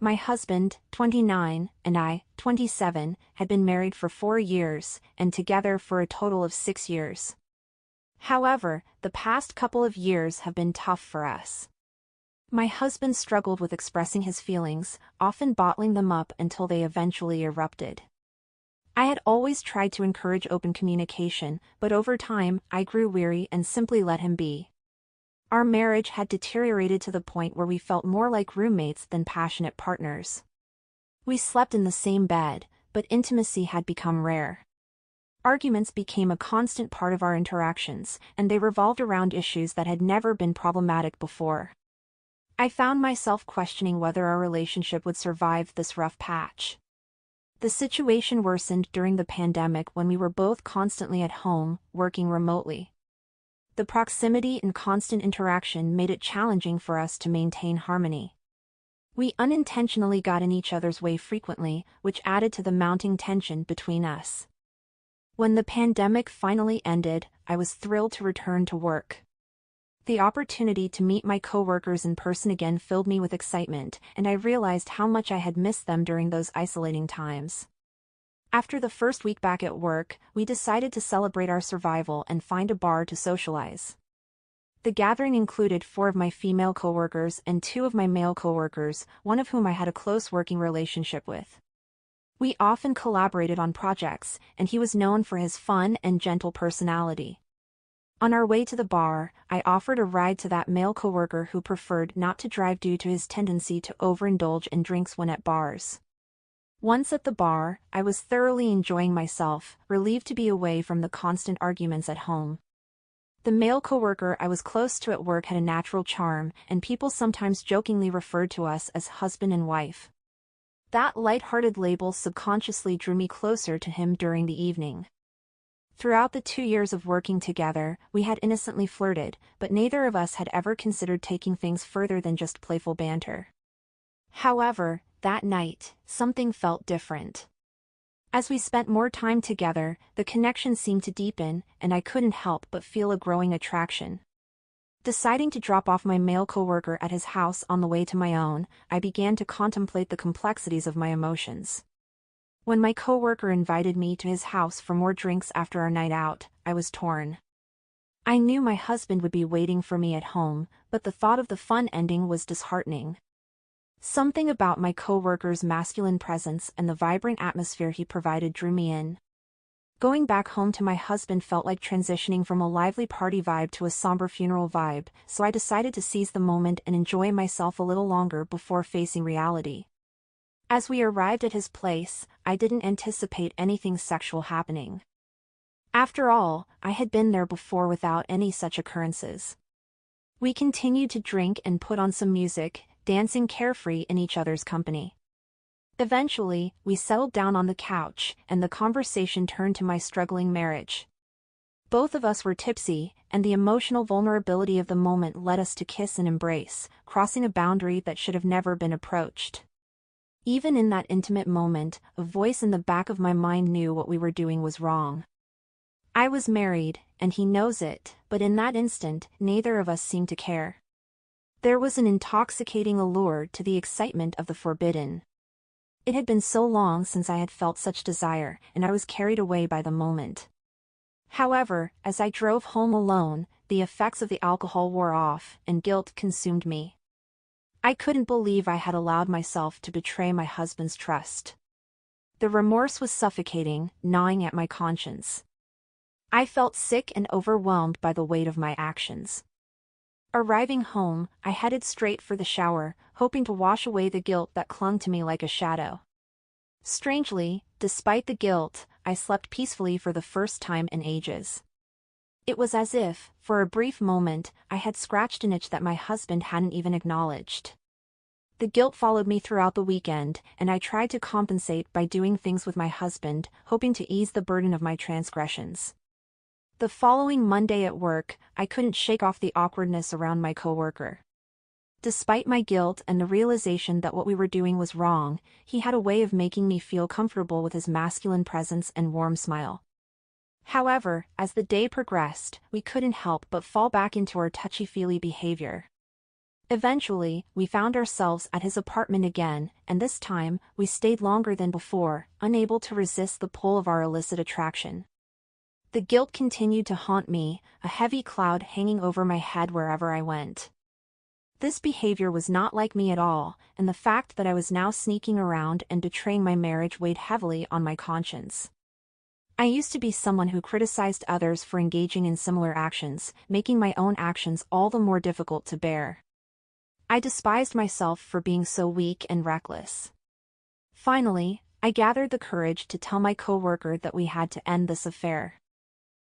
My husband, 29, and I, 27, had been married for 4 years, and together for a total of 6 years. However, the past couple of years have been tough for us. My husband struggled with expressing his feelings, often bottling them up until they eventually erupted. I had always tried to encourage open communication, but over time, I grew weary and simply let him be. Our marriage had deteriorated to the point where we felt more like roommates than passionate partners. We slept in the same bed, but intimacy had become rare. Arguments became a constant part of our interactions, and they revolved around issues that had never been problematic before. I found myself questioning whether our relationship would survive this rough patch. The situation worsened during the pandemic when we were both constantly at home, working remotely. The proximity and constant interaction made it challenging for us to maintain harmony. We unintentionally got in each other's way frequently, which added to the mounting tension between us. When the pandemic finally ended, I was thrilled to return to work. The opportunity to meet my coworkers in person again filled me with excitement, and I realized how much I had missed them during those isolating times. After the first week back at work, we decided to celebrate our survival and find a bar to socialize. The gathering included 4 of my female coworkers and 2 of my male coworkers, one of whom I had a close working relationship with. We often collaborated on projects, and he was known for his fun and gentle personality. On our way to the bar, I offered a ride to that male coworker who preferred not to drive due to his tendency to overindulge in drinks when at bars. Once at the bar, I was thoroughly enjoying myself, relieved to be away from the constant arguments at home. The male coworker I was close to at work had a natural charm, and people sometimes jokingly referred to us as husband and wife. That light-hearted label subconsciously drew me closer to him during the evening. Throughout the 2 years of working together, we had innocently flirted, but neither of us had ever considered taking things further than just playful banter. However, that night, something felt different. As we spent more time together, the connection seemed to deepen, and I couldn't help but feel a growing attraction. Deciding to drop off my male coworker at his house on the way to my own, I began to contemplate the complexities of my emotions. When my coworker invited me to his house for more drinks after our night out, I was torn. I knew my husband would be waiting for me at home, but the thought of the fun ending was disheartening. Something about my coworker's masculine presence and the vibrant atmosphere he provided drew me in. Going back home to my husband felt like transitioning from a lively party vibe to a somber funeral vibe, so I decided to seize the moment and enjoy myself a little longer before facing reality. As we arrived at his place, I didn't anticipate anything sexual happening. After all, I had been there before without any such occurrences. We continued to drink and put on some music, dancing carefree in each other's company. Eventually, we settled down on the couch, and the conversation turned to my struggling marriage. Both of us were tipsy, and the emotional vulnerability of the moment led us to kiss and embrace, crossing a boundary that should have never been approached. Even in that intimate moment, a voice in the back of my mind knew what we were doing was wrong. I was married, and he knows it, but in that instant, neither of us seemed to care. There was an intoxicating allure to the excitement of the forbidden. It had been so long since I had felt such desire, and I was carried away by the moment. However, as I drove home alone, the effects of the alcohol wore off, and guilt consumed me. I couldn't believe I had allowed myself to betray my husband's trust. The remorse was suffocating, gnawing at my conscience. I felt sick and overwhelmed by the weight of my actions. Arriving home, I headed straight for the shower, hoping to wash away the guilt that clung to me like a shadow. Strangely, despite the guilt, I slept peacefully for the first time in ages. It was as if, for a brief moment, I had scratched an itch that my husband hadn't even acknowledged. The guilt followed me throughout the weekend, and I tried to compensate by doing things with my husband, hoping to ease the burden of my transgressions. The following Monday at work, I couldn't shake off the awkwardness around my coworker. Despite my guilt and the realization that what we were doing was wrong, he had a way of making me feel comfortable with his masculine presence and warm smile. However, as the day progressed, we couldn't help but fall back into our touchy-feely behavior. Eventually, we found ourselves at his apartment again, and this time, we stayed longer than before, unable to resist the pull of our illicit attraction. The guilt continued to haunt me, a heavy cloud hanging over my head wherever I went. This behavior was not like me at all, and the fact that I was now sneaking around and betraying my marriage weighed heavily on my conscience. I used to be someone who criticized others for engaging in similar actions, making my own actions all the more difficult to bear. I despised myself for being so weak and reckless. Finally, I gathered the courage to tell my coworker that we had to end this affair.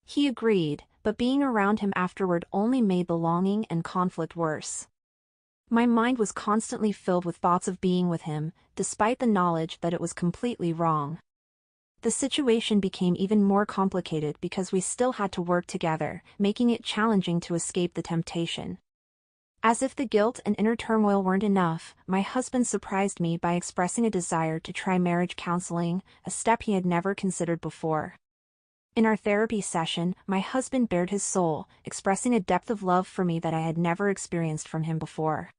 He agreed, but being around him afterward only made the longing and conflict worse. My mind was constantly filled with thoughts of being with him, despite the knowledge that it was completely wrong. The situation became even more complicated because we still had to work together, making it challenging to escape the temptation. As if the guilt and inner turmoil weren't enough, my husband surprised me by expressing a desire to try marriage counseling, a step he had never considered before. In our therapy session, my husband bared his soul, expressing a depth of love for me that I had never experienced from him before.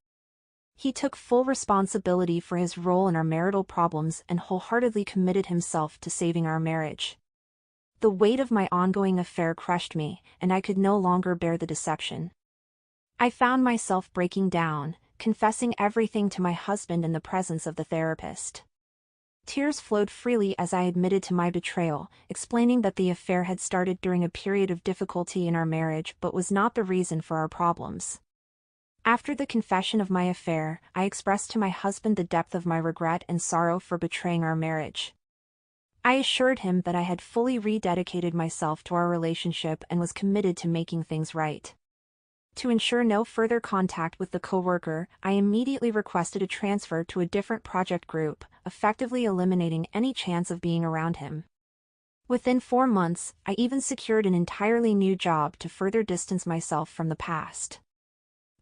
He took full responsibility for his role in our marital problems and wholeheartedly committed himself to saving our marriage. The weight of my ongoing affair crushed me, and I could no longer bear the deception. I found myself breaking down, confessing everything to my husband in the presence of the therapist. Tears flowed freely as I admitted to my betrayal, explaining that the affair had started during a period of difficulty in our marriage but was not the reason for our problems. After the confession of my affair, I expressed to my husband the depth of my regret and sorrow for betraying our marriage. I assured him that I had fully rededicated myself to our relationship and was committed to making things right. To ensure no further contact with the coworker, I immediately requested a transfer to a different project group, effectively eliminating any chance of being around him. Within 4 months, I even secured an entirely new job to further distance myself from the past.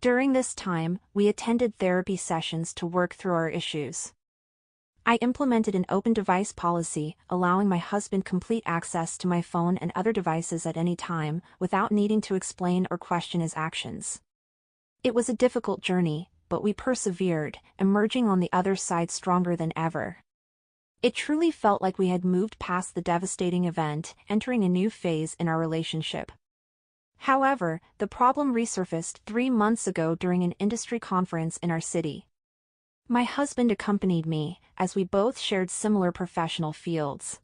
During this time, we attended therapy sessions to work through our issues. I implemented an open device policy, allowing my husband complete access to my phone and other devices at any time, without needing to explain or question his actions. It was a difficult journey, but we persevered, emerging on the other side stronger than ever. It truly felt like we had moved past the devastating event, entering a new phase in our relationship. However, the problem resurfaced 3 months ago during an industry conference in our city. My husband accompanied me, as we both shared similar professional fields.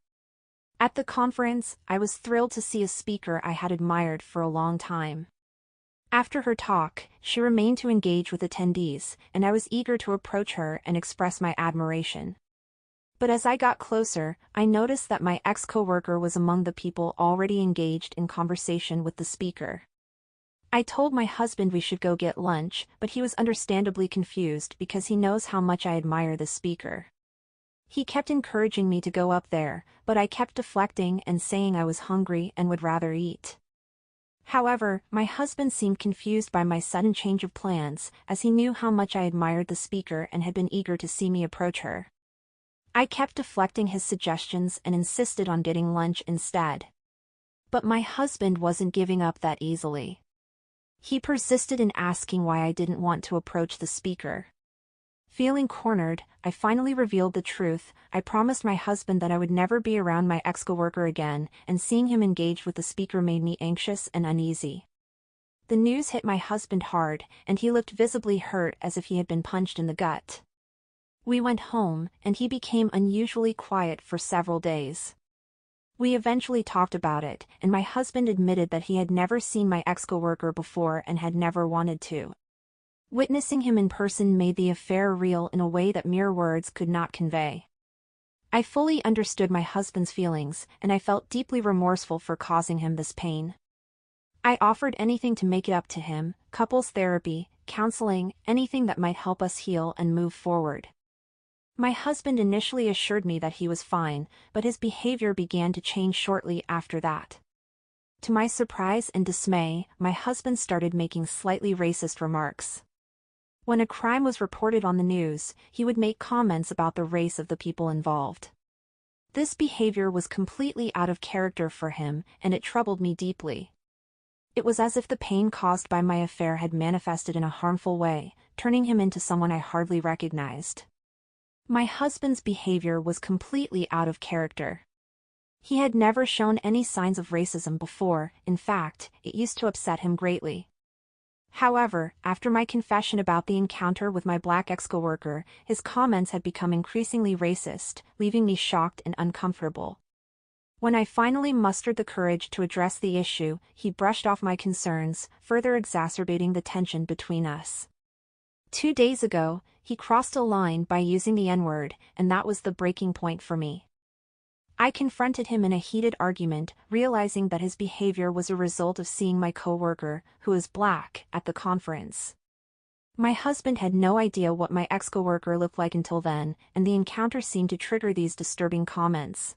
At the conference, I was thrilled to see a speaker I had admired for a long time. After her talk, she remained to engage with attendees, and I was eager to approach her and express my admiration. But as I got closer, I noticed that my ex-coworker was among the people already engaged in conversation with the speaker. I told my husband we should go get lunch, but he was understandably confused because he knows how much I admire the speaker. He kept encouraging me to go up there, but I kept deflecting and saying I was hungry and would rather eat. However, my husband seemed confused by my sudden change of plans, as he knew how much I admired the speaker and had been eager to see me approach her. I kept deflecting his suggestions and insisted on getting lunch instead. But my husband wasn't giving up that easily. He persisted in asking why I didn't want to approach the speaker. Feeling cornered, I finally revealed the truth. I promised my husband that I would never be around my ex-coworker again, and seeing him engaged with the speaker made me anxious and uneasy. The news hit my husband hard, and he looked visibly hurt as if he had been punched in the gut. We went home, and he became unusually quiet for several days. We eventually talked about it, and my husband admitted that he had never seen my ex-coworker before and had never wanted to. Witnessing him in person made the affair real in a way that mere words could not convey. I fully understood my husband's feelings, and I felt deeply remorseful for causing him this pain. I offered anything to make it up to him: couples therapy, counseling, anything that might help us heal and move forward. My husband initially assured me that he was fine, but his behavior began to change shortly after that. To my surprise and dismay, my husband started making slightly racist remarks. When a crime was reported on the news, he would make comments about the race of the people involved. This behavior was completely out of character for him, and it troubled me deeply. It was as if the pain caused by my affair had manifested in a harmful way, turning him into someone I hardly recognized. My husband's behavior was completely out of character. He had never shown any signs of racism before. In fact, it used to upset him greatly. However, after my confession about the encounter with my black ex-coworker, his comments had become increasingly racist, leaving me shocked and uncomfortable. When I finally mustered the courage to address the issue, he brushed off my concerns, further exacerbating the tension between us. 2 days ago, he crossed a line by using the N-word, and that was the breaking point for me. I confronted him in a heated argument, realizing that his behavior was a result of seeing my coworker, who is black, at the conference. My husband had no idea what my ex-coworker looked like until then, and the encounter seemed to trigger these disturbing comments.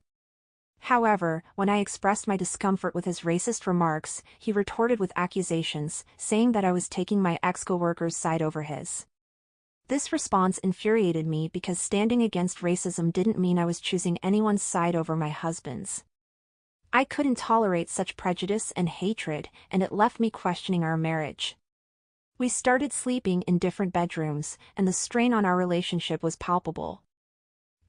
However, when I expressed my discomfort with his racist remarks, he retorted with accusations, saying that I was taking my ex-coworker's side over his. This response infuriated me because standing against racism didn't mean I was choosing anyone's side over my husband's. I couldn't tolerate such prejudice and hatred, and it left me questioning our marriage. We started sleeping in different bedrooms, and the strain on our relationship was palpable.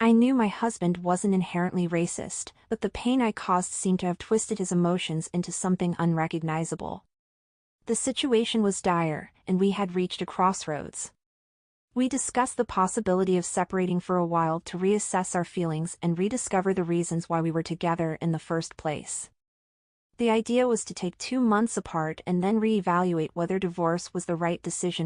I knew my husband wasn't inherently racist, but the pain I caused seemed to have twisted his emotions into something unrecognizable. The situation was dire, and we had reached a crossroads. We discussed the possibility of separating for a while to reassess our feelings and rediscover the reasons why we were together in the first place. The idea was to take 2 months apart and then reevaluate whether divorce was the right decision